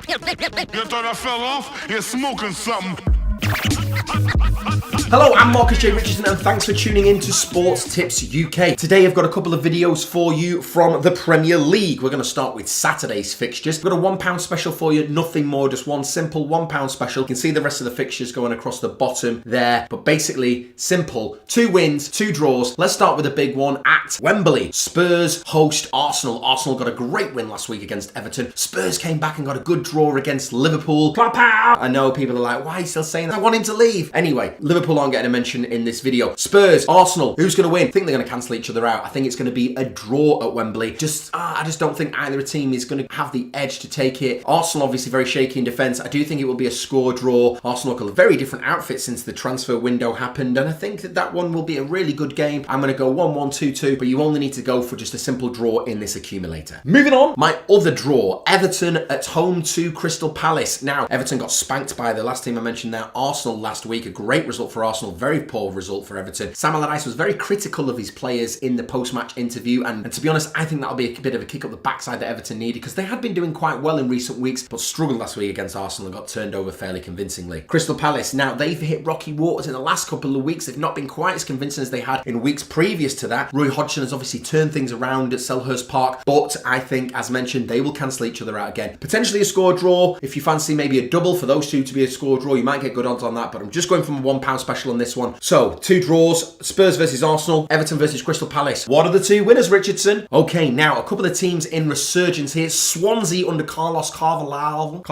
You thought I fell off? You're smoking something. Hello, I'm Marcus J. Richardson and thanks for tuning in to Sports Tips UK. Today I've got a couple of videos for you from the Premier League. We're going to start with Saturday's fixtures. We've got a £1 special for you, nothing more, just one simple £1 special. You can see the rest of the fixtures going across the bottom there, but basically simple. 2 wins, 2 draws. Let's start with a big one at Wembley. Spurs host Arsenal. Arsenal got a great win last week against Everton. Spurs came back and got a good draw against Liverpool. Clap out! I know people are like, why are you still saying that? I want him to leave. Anyway, Liverpool aren't getting a mention in this video. Spurs, Arsenal, who's going to win? I think they're going to cancel each other out. I think it's going to be a draw at Wembley. I just don't think either team is going to have the edge to take it. Arsenal obviously very shaky in defence. I do think it will be a score draw. Arsenal got a very different outfit since the transfer window happened, and I think that one will be a really good game. I'm going to go 1-1, 2-2, but you only need to go for just a simple draw in this accumulator. Moving on, my other draw, Everton at home to Crystal Palace. Now, Everton got spanked by the last team I mentioned there, Arsenal, last week. A great result for Arsenal, very poor result for Everton. Sam Allardyce was very critical of his players in the post-match interview, and to be honest, I think that'll be a bit of a kick up the backside that Everton needed, because they had been doing quite well in recent weeks, but struggled last week against Arsenal and got turned over fairly convincingly. Crystal Palace, now they've hit rocky waters in the last couple of weeks. They've not been quite as convincing as they had in weeks previous to that. Roy Hodgson has obviously turned things around at Selhurst Park, but I think, as mentioned, they will cancel each other out again. Potentially a score draw. If you fancy maybe a double for those two to be a score draw, you might get good odds on that, but I'm just going from a £1 special on this one. So, 2 draws, Spurs versus Arsenal, Everton versus Crystal Palace. What are the 2 winners, Richardson? Okay, now a couple of teams in resurgence here. Swansea under Carlos Carvalhal,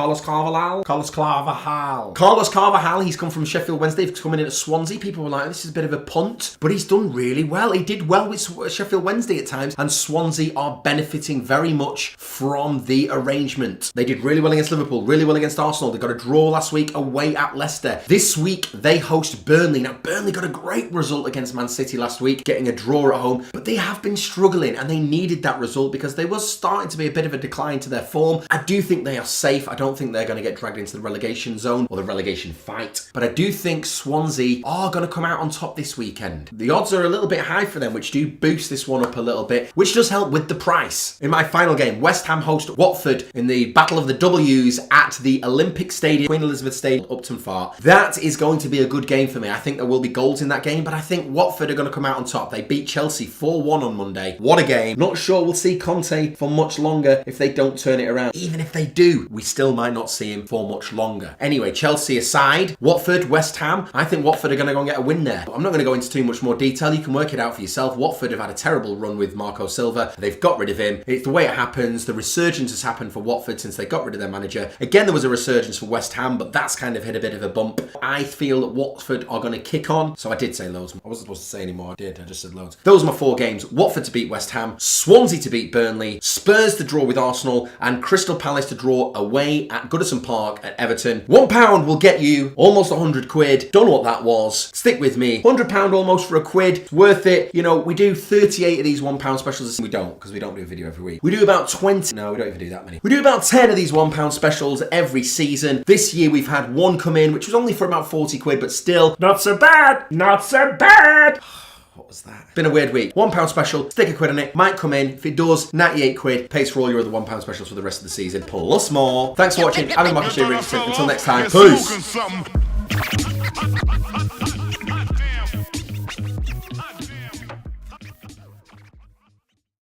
he's come from Sheffield Wednesday, he's coming in at Swansea. People were like, this is a bit of a punt, but he's done really well. He did well with Sheffield Wednesday at times, and Swansea are benefiting very much from the arrangement. They did really well against Liverpool, really well against Arsenal. They got a draw last week away at Leicester. This week, they host Burnley. Now, Burnley got a great result against Man City last week, getting a draw at home, but they have been struggling, and they needed that result because they were starting to be a bit of a decline to their form. I do think they are safe. I don't think they're going to get dragged into the relegation zone or the relegation fight, but I do think Swansea are going to come out on top this weekend. The odds are a little bit high for them, which do boost this one up a little bit, which does help with the price. In my final game, West Ham host Watford in the Battle of the W's at the Olympic Stadium, Queen Elizabeth Stadium, Upton Park. That is going to be a good game for me. I think there will be goals in that game, but I think Watford are going to come out on top. They beat Chelsea 4-1 on Monday. What a game. Not sure we'll see Conte for much longer if they don't turn it around. Even if they do, we still might not see him for much longer. Anyway, Chelsea aside, Watford, West Ham, I think Watford are going to go and get a win there. I'm not going to go into too much more detail. You can work it out for yourself. Watford have had a terrible run with Marco Silva. They've got rid of him. It's the way it happens. The resurgence has happened for Watford since they got rid of their manager. Again, there was a resurgence for West Ham, but that's kind of hit a bit of a bump. I feel that Watford are going to kick on. So I did say loads. I wasn't supposed to say anymore. I just said loads. Those are my 4 games. Watford to beat West Ham, Swansea to beat Burnley, Spurs to draw with Arsenal, and Crystal Palace to draw away at Goodison Park at Everton. £1 will get you almost 100 quid. Don't know what that was. Stick with me. £100 almost for a quid. It's worth it. You know, we do 38 of these £1 specials. We don't, because we don't do a video every week. We do about 20. No, we don't even do that many. We do about 10 of these £1 specials every season. This year we've had one come in, which was only for about 40 quid, but still not so bad. Not so bad. What was that? Been a weird week. £1 special, stick a quid on it, might come in. If it does, 98 quid, pays for all your other £1 specials for the rest of the season, plus more. Thanks for watching. I'm Marcus J. Richardson. Until next time, peace.